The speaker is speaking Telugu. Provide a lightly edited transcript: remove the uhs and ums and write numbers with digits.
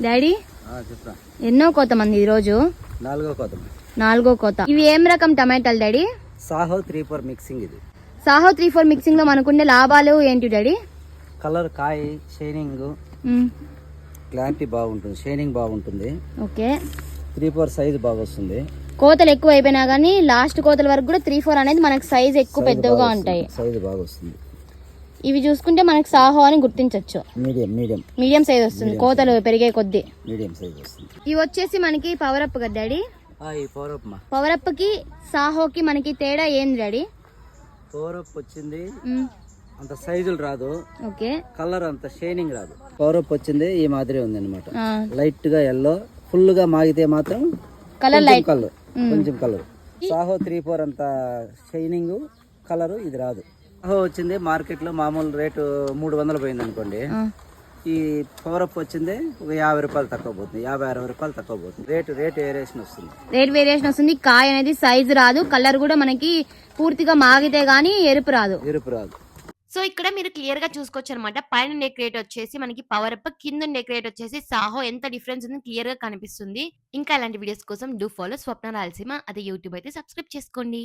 డాడీ చెప్తా. ఎన్నో కోత మంది ఈ రోజు? నాలుగో కోత. ఇవి ఏం రకం టమాటాలు డాడీ? సాహో 3-4 మిక్సింగ్. ఇది సాహో 3-4 మిక్సింగ్ లో మనకుండే లాభాలు ఏంటి డాడీ? కలర్, కాయ, షైనింగ్, క్లారిటీ బాగుంటుంది, షైనింగ్ బాగుంటుంది. ఓకే. 3-4 సైజ్ బాగా వస్తుంది. కోతలు ఎక్కువ అయిపోయినా గానీ లాస్ట్ కోతల వరకు కూడా 3-4 అనేది మనకి సైజ్ ఎక్కువ పెద్దగా ఉంటాయి. సైజ్ బాగా వస్తుంది. ఇవి చూసుకుంటే మనకి సాహో అని గుర్తించవచ్చు. మీడియం సైజ్ వస్తుంది కోతలు పెరిగే కొద్దీ. మీడియం సైజ్ వస్తుంది. ఇవి వచ్చేసి మనకి పవర్ అప్ కదా డాడీ? పవర్ అప్ కి సాహోకి మనకి తేడా ఏంది డాడీ? పవర్ అప్ వచ్చింది అంత సైజులు రాదు. ఓకే. కలర్ అంత షైనింగ్ రాదు. పవర్ అప్ వచ్చింది ఈ మాదిరి ఉంది అనమాట. లైట్ గా ఎల్లో, ఫుల్ గా మాగితే మాత్రం కలర్ లైట్, కొంచెం కలర్. సాహో 3-4 అంత షైనింగ్ కలర్ ఇది రాదు. సాహో వచ్చింది మార్కెట్ లో మామూలు రేటు 300 పోయింది అనుకోండి. ఈ పవర్ అప్ వచ్చింది ఒక 50 రూపాయలు తక్కువ పోతుంది, 50-60 రూపాయలు తక్కువ పోతుంది. రేట్ వేరియేషన్ వస్తుంది. రేట్ వేరియేషన్ వస్తుంది. కాయ అనేది సైజ్ రాదు, కలర్ కూడా మనకి పూర్తిగా మాగితే గానీ ఎరుపు రాదు. సో ఇక్కడ మీరు క్లియర్ గా చూసుకోవచ్చు అనమాట. పైన నెక్ రేట్ వచ్చేసి మనకి పవర్ అప్, కింద నెక్ రేట్ వచ్చేసి సాహో. ఎంత డిఫరెన్స్ ఉంది క్లియర్ గా కనిపిస్తుంది. ఇంకా ఇలాంటి వీడియోస్ కోసం డూ ఫాలో స్వప్న రాయలసీమ. అదే యూట్యూబ్ అయితే సబ్స్క్రైబ్ చేసుకోండి.